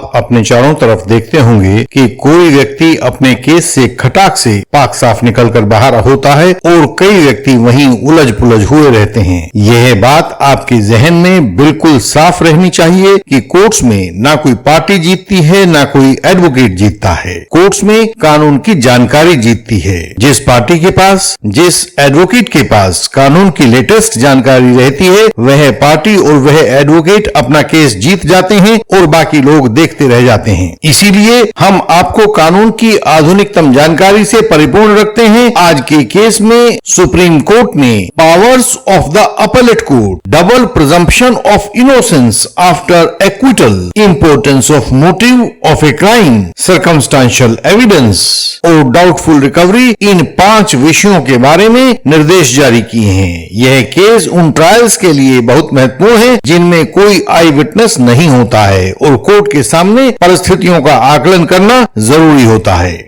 आप अपने चारों तरफ देखते होंगे कि कोई व्यक्ति अपने केस से खटाक से पाक साफ निकलकर बाहर होता है और कई व्यक्ति वहीं उलझ पुलझ हुए रहते हैं। यह बात आपके जहन में बिल्कुल साफ रहनी चाहिए कि कोर्ट्स में ना कोई पार्टी जीतती है ना कोई एडवोकेट जीतता है। कोर्ट्स में कानून की जानकारी जीतती है। जिस पार्टी के पास, जिस एडवोकेट के पास कानून की लेटेस्ट जानकारी रहती है, वह पार्टी और वह एडवोकेट अपना केस जीत जाते हैं और बाकी लोग देखते रह जाते हैं। इसीलिए हम आपको कानून की आधुनिकतम जानकारी से परिपूर्ण रखते हैं। आज के केस में सुप्रीम कोर्ट ने powers of the appellate court, double presumption of innocence after acquittal, importance of motive of a crime, circumstantial evidence और डाउटफुल रिकवरी, इन 5 विषयों के बारे में निर्देश जारी किए हैं। यह केस उन ट्रायल्स के लिए बहुत महत्वपूर्ण है जिनमें कोई आई विटनेस नहीं होता है और कोर्ट के सामने परिस्थितियों का आकलन करना जरूरी होता है।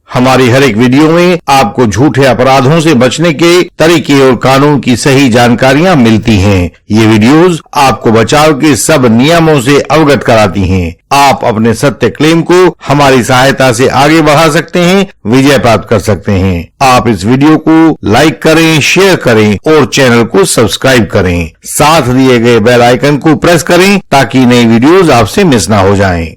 हमारी हर एक वीडियो में आपको झूठे अपराधों से बचने के तरीके और कानून की सही जानकारियां मिलती हैं। ये वीडियोस आपको बचाव के सब नियमों से अवगत कराती हैं। आप अपने सत्य क्लेम को हमारी सहायता से आगे बढ़ा सकते हैं, विजय प्राप्त कर सकते हैं। आप इस वीडियो को लाइक करें, शेयर करें और चैनल को सब्सक्राइब करें। साथ दिए गए बेल आइकन को प्रेस करें ताकि नई वीडियोस आपसे मिस ना हो जाएं।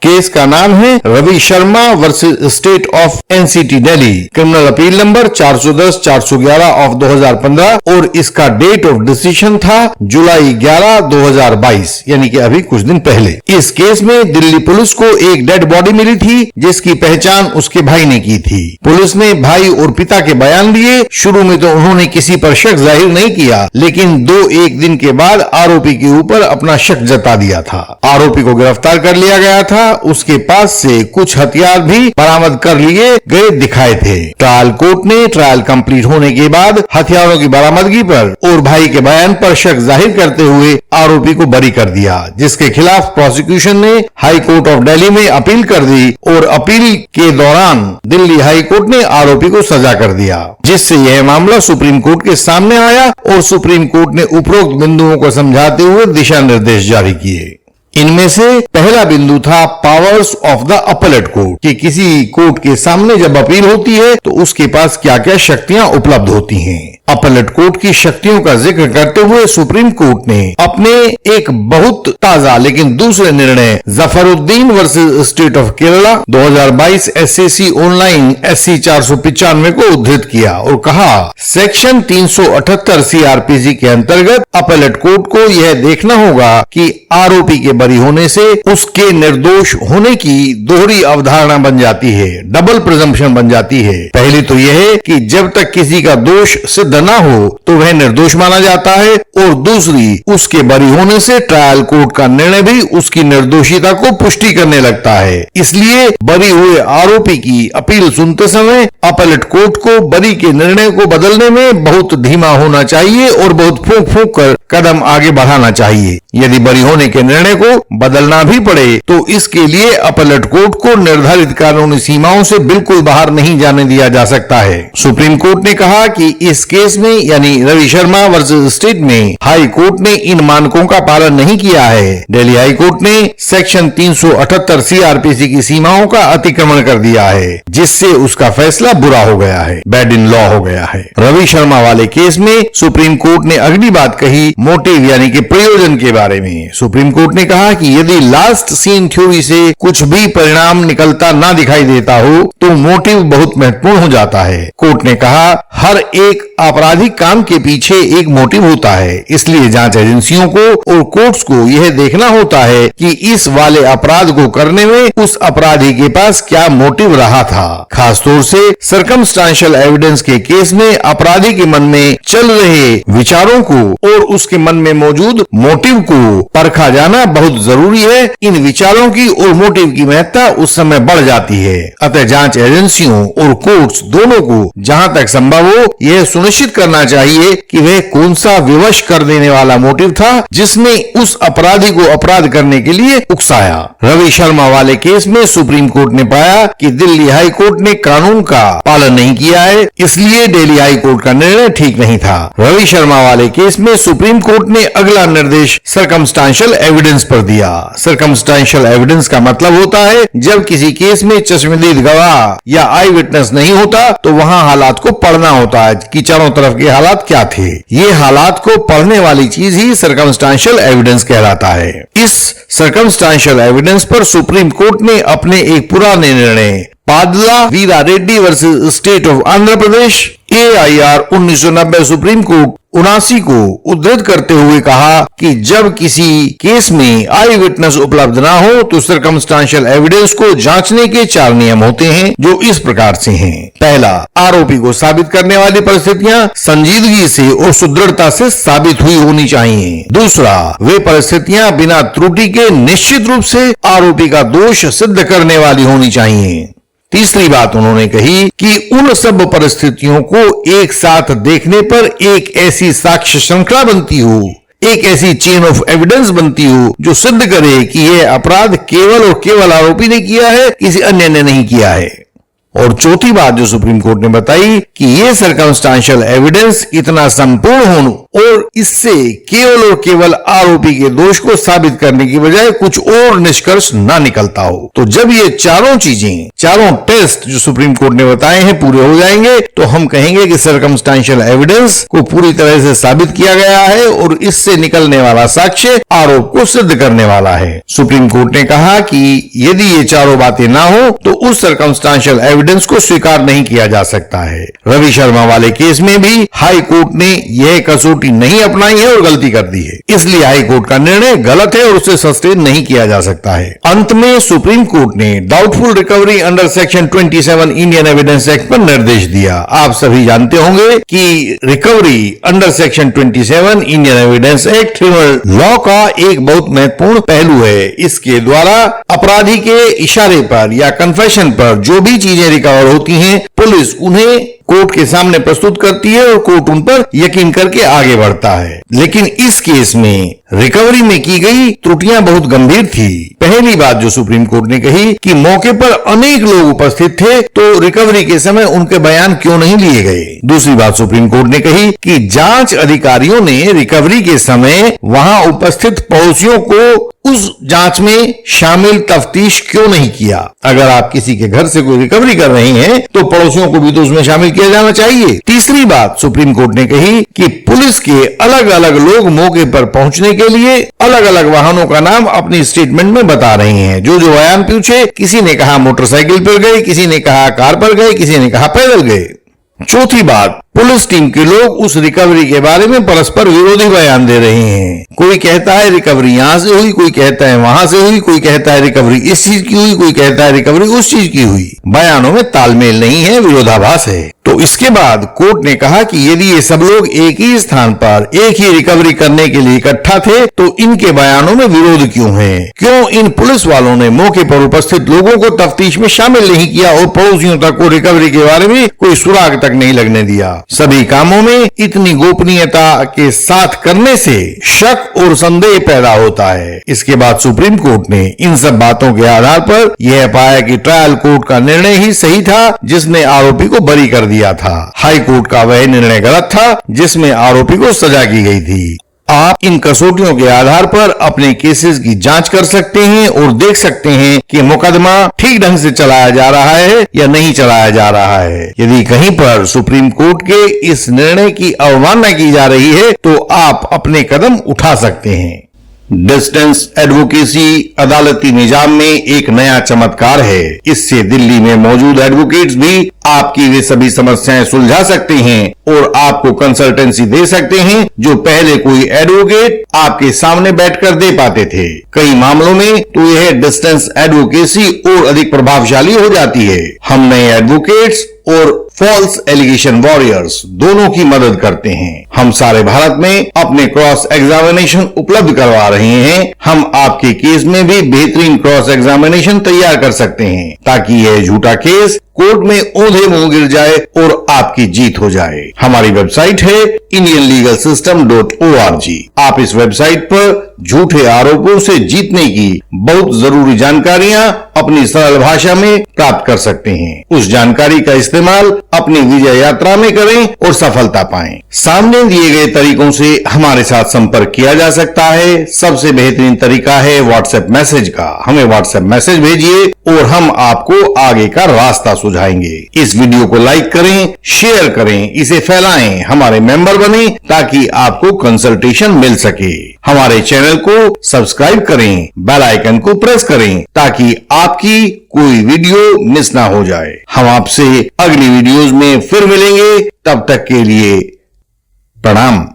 केस का नाम है Ravi Sharma versus state of NCT Delhi, criminal appeal number 410-411 of 2015 और इसका डेट ऑफ डिसीजन था जुलाई 11, 2022, यानी कि अभी कुछ दिन पहले। इस केस में दिल्ली पुलिस को एक डेड बॉडी मिली थी जिसकी पहचान उसके भाई ने की थी। पुलिस ने भाई और पिता के बयान लिए। शुरू में तो उन्होंने किसी पर शक जाहिर नहीं किया, लेकिन 2-1 दिन के बाद आरोपी के ऊपर अपना शक जता दिया था। आरोपी को गिरफ्तार कर लिया गया था। उसके पास से कुछ हथियार भी बरामद कर लिए गए दिखाए थे। ट्रायल कोर्ट ने ट्रायल कंप्लीट होने के बाद हथियारों की बरामदगी पर और भाई के बयान पर शक जाहिर करते हुए आरोपी को बरी कर दिया, जिसके खिलाफ प्रोसिक्यूशन ने हाई कोर्ट ऑफ दिल्ली में अपील कर दी और अपील के दौरान दिल्ली हाई कोर्ट ने आरोपी को सजा कर दिया, जिससे यह मामला सुप्रीम कोर्ट के सामने आया और सुप्रीम कोर्ट ने उपरोक्त बिंदुओं को समझाते हुए दिशा निर्देश जारी किए। इनमें से पहला बिंदु था powers of the appellate court, कि किसी कोर्ट के सामने जब अपील होती है तो उसके पास क्या क्या शक्तियां उपलब्ध होती हैं। अपीलेट कोर्ट की शक्तियों का जिक्र करते हुए सुप्रीम कोर्ट ने अपने एक बहुत ताजा लेकिन दूसरे निर्णय Zafaruddin versus state of Kerala 2022 SCC online SC 495 को उद्धृत किया और कहा, सेक्शन 378 सीआरपीसी के अंतर्गत अपीलेट कोर्ट को यह देखना होगा कि आरोपी के बरी होने से उसके निर्दोष होने की दोहरी अवधारणा बन जाती है, डबल प्रिजम्पशन बन जाती है। पहली तो यह है कि जब तक किसी का दोष सिद्ध न हो तो वह निर्दोष माना जाता है, और दूसरी, उसके बरी होने से ट्रायल कोर्ट का निर्णय भी उसकी निर्दोषिता को पुष्टि करने लगता है। इसलिए बरी हुए आरोपी की अपील सुनते समय अपीलेट कोर्ट को बरी के निर्णय को बदलने में बहुत धीमा होना चाहिए और बहुत फूंक फूंक कर कदम आगे बढ़ाना चाहिए। यदि बरी होने के निर्णय को बदलना भी पड़े तो इसके लिए अपीलेट कोर्ट को निर्धारित कानूनी सीमाओं से बिल्कुल बाहर नहीं जाने दिया जा सकता है। सुप्रीम कोर्ट ने कहा कि इस केस में, यानी रवि शर्मा वर्सेस स्टेट में, हाई कोर्ट ने इन मानकों का पालन नहीं किया है। दिल्ली हाई कोर्ट ने सेक्शन 378 सीआरपीसी की सीमाओं का अतिक्रमण कर दिया है, जिससे उसका फैसला बुरा हो गया है, बैड इन लॉ हो गया है। रवि शर्मा वाले केस में सुप्रीम कोर्ट ने अगली बात कही मोटिव यानी कि प्रयोजन के बारे में। सुप्रीम कोर्ट ने कहा कि यदि लास्ट सीन थ्योरी से कुछ भी परिणाम निकलता ना दिखाई देता हो तो मोटिव बहुत महत्वपूर्ण हो जाता है। कोर्ट ने कहा, हर एक आपराधिक काम के पीछे एक मोटिव होता है, इसलिए जांच एजेंसियों को और कोर्ट्स को यह देखना होता है कि इस वाले अपराध को करने में उस अपराधी के पास क्या मोटिव रहा था। खासतौर से सर्कमस्टांशियल एविडेंस के केस में अपराधी के मन में चल रहे विचारों को और उसके मन में मौजूद मोटिव को परखा जाना बहुत जरूरी है। इन विचारों की और मोटिव की महत्ता उस समय बढ़ जाती है। अतः जांच एजेंसियों और कोर्ट्स दोनों को जहां तक संभव हो यह सुनिश्चित निर्देशित करना चाहिए कि वह कौन सा विवश कर देने वाला मोटिव था जिसने उस अपराधी को अपराध करने के लिए उकसाया। रवि शर्मा वाले केस में सुप्रीम कोर्ट ने पाया कि दिल्ली हाई कोर्ट ने कानून का पालन नहीं किया है, इसलिए दिल्ली हाई कोर्ट का निर्णय ठीक नहीं था। रवि शर्मा वाले केस में सुप्रीम कोर्ट ने अगला निर्देश सर्कमस्टांशियल एविडेंस पर दिया। सर्कमस्टांशियल एविडेंस का मतलब होता है जब किसी केस में चश्मदीद गवाह या आई विटनेस नहीं होता तो वहां हालात को पढ़ना होता है कि चारों तरफ के हालात क्या थे। ये हालात को पढ़ने वाली चीज ही सर्कमस्टांशियल एविडेंस कहलाता है। इस सर्कमस्टांशियल एविडेंस पर सुप्रीम कोर्ट ने अपने एक पुराने निर्णय Padala Veera Reddy versus state of Andhra Pradesh AIR 1990 Supreme Court 79 को उद्धृत करते हुए कहा कि जब किसी केस में आई विटनेस उपलब्ध ना हो तो सर्कमस्टांशियल एविडेंस को जांचने के 4 नियम होते हैं जो इस प्रकार से हैं। पहला, आरोपी को साबित करने वाली परिस्थितियां संजीदगी से और सुदृढ़ता से साबित हुई होनी चाहिए। दूसरा, वे परिस्थितियां बिना त्रुटि के निश्चित रूप से आरोपी का दोष सिद्ध करने वाली होनी चाहिए। तीसरी बात उन्होंने कही कि उन सब परिस्थितियों को एक साथ देखने पर एक ऐसी साक्ष्य श्रृंखला बनती हो, एक ऐसी चेन ऑफ एविडेंस बनती हो जो सिद्ध करे कि यह अपराध केवल और केवल आरोपी ने किया है, किसी अन्य ने नहीं किया है। और चौथी बात जो सुप्रीम कोर्ट ने बताई कि यह सर्कमस्टांशियल एविडेंस इतना संपूर्ण हो और इससे केवल और केवल आरोपी के दोष को साबित करने की बजाय कुछ और निष्कर्ष ना निकलता हो। तो जब ये चारों चीजें, चारों टेस्ट जो सुप्रीम कोर्ट ने बताए हैं पूरे हो जाएंगे तो हम कहेंगे कि सर्कमस्टांशियल एविडेंस को पूरी तरह से साबित किया गया है और इससे निकलने वाला साक्ष्य आरोप को सिद्ध करने वाला है। सुप्रीम कोर्ट ने कहा कि यदि ये चारों बातें ना हो तो उस सर्कमस्टांशियल एविडेंस को स्वीकार नहीं किया जा सकता है। रवि शर्मा वाले केस में भी हाई कोर्ट ने यह कसौटी नहीं अपनाई है और गलती कर दी है, इसलिए हाई कोर्ट का निर्णय गलत है और उसे सस्टेन नहीं किया जा सकता है। अंत में सुप्रीम कोर्ट ने doubtful recovery under section 27 Indian evidence act पर निर्देश दिया। आप सभी जानते होंगे कि recovery under section 27 Indian evidence act criminal law का एक बहुत महत्वपूर्ण पहलू है। इसके द्वारा अपराधी के इशारे पर या कन्फेशन पर जो भी चीजें रिकवर होती हैं, पुलिस उन्हें कोर्ट के सामने प्रस्तुत करती है और कोर्ट उन पर यकीन करके आगे बढ़ता है। लेकिन इस केस में रिकवरी में की गई त्रुटियां बहुत गंभीर थी। पहली बात जो सुप्रीम कोर्ट ने कही कि मौके पर अनेक लोग उपस्थित थे तो रिकवरी के समय उनके बयान क्यों नहीं लिए गए। दूसरी बात सुप्रीम कोर्ट ने कही कि जांच अधिकारियों ने रिकवरी के समय वहां उपस्थित पड़ोसियों को उस जांच में शामिल तफ्तीश क्यों नहीं किया। अगर आप किसी के घर से कोई रिकवरी कर रहे हैं तो पड़ोसियों को भी तो उसमें शामिल किया जाना चाहिए। तीसरी बात सुप्रीम कोर्ट ने कही कि पुलिस के अलग अलग लोग मौके पर पहुंचने के लिए अलग अलग वाहनों का नाम अपनी स्टेटमेंट में बता रहे हैं। जो बयान पूछे, किसी ने कहा मोटरसाइकिल पर गए, किसी ने कहा कार पर गए, किसी ने कहा पैदल गए। चौथी बात, पुलिस टीम के लोग उस रिकवरी के बारे में परस्पर विरोधी बयान दे रहे हैं। कोई कहता है रिकवरी यहां से हुई, कोई कहता है वहां से हुई, कोई कहता है रिकवरी इस चीज की हुई, कोई कहता है रिकवरी उस चीज की हुई। बयानों में तालमेल नहीं है, विरोधाभास है। तो इसके बाद कोर्ट ने कहा कि यदि ये सब लोग एक ही स्थान पर एक ही रिकवरी करने के लिए इकट्ठा थे तो इनके बयानों में विरोध क्यों है। क्यों इन पुलिस वालों ने मौके पर उपस्थित लोगों को तफ्तीश में शामिल नहीं किया और पड़ोसियों तक को रिकवरी के बारे में कोई सुराग तक नहीं लगने दिया। सभी कामों में इतनी गोपनीयता के साथ करने से शक और संदेह पैदा होता है। इसके बाद सुप्रीम कोर्ट ने इन सब बातों के आधार पर यह पाया कि ट्रायल कोर्ट का निर्णय ही सही था जिसने आरोपी को बरी कर दिया था। हाई कोर्ट का वह निर्णय गलत था जिसमें आरोपी को सजा की गई थी। आप इन कसौटियों के आधार पर अपने केसेस की जांच कर सकते हैं और देख सकते हैं कि मुकदमा ठीक ढंग से चलाया जा रहा है या नहीं चलाया जा रहा है। यदि कहीं पर सुप्रीम कोर्ट के इस निर्णय की अवमानना की जा रही है तो आप अपने कदम उठा सकते हैं। डिस्टेंस एडवोकेसी अदालती निजाम में एक नया चमत्कार है। इससे दिल्ली में मौजूद एडवोकेट्स भी आपकी वे सभी समस्याएं सुलझा सकते हैं और आपको कंसल्टेंसी दे सकते हैं जो पहले कोई एडवोकेट आपके सामने बैठकर दे पाते थे। कई मामलों में तो यह डिस्टेंस एडवोकेसी और अधिक प्रभावशाली हो जाती है। हम नए एडवोकेट्स और फॉल्स एलिगेशन वॉरियर्स दोनों की मदद करते हैं। हम सारे भारत में अपने क्रॉस एग्जामिनेशन उपलब्ध करवा रहे हैं। हम आपके केस में भी बेहतरीन क्रॉस एग्जामिनेशन तैयार कर सकते हैं ताकि यह झूठा केस कोर्ट में औंधे मुंह गिर जाए और आपकी जीत हो जाए। हमारी वेबसाइट है indianlegalsystem.org। आप इस वेबसाइट पर झूठे आरोपों से जीतने की बहुत जरूरी जानकारियां अपनी सरल भाषा में प्राप्त कर सकते हैं। उस जानकारी का इस्तेमाल अपनी विजय यात्रा में करें और सफलता पाएं। सामने दिए गए तरीकों से हमारे साथ संपर्क किया जा सकता है। सबसे बेहतरीन तरीका है व्हाट्सएप मैसेज का। हमें व्हाट्सएप मैसेज भेजिए और हम आपको आगे का रास्ता सुझाएंगे। इस वीडियो को लाइक करें, शेयर करें, इसे फैलाएं, हमारे मेंबर बने ताकि आपको कंसल्टेशन मिल सके। हमारे चैनल को सब्सक्राइब करें, बेल आइकन को प्रेस करें ताकि आपकी कोई वीडियो मिस ना हो जाए। हम आपसे अगली वीडियोस में फिर मिलेंगे। तब तक के लिए प्रणाम।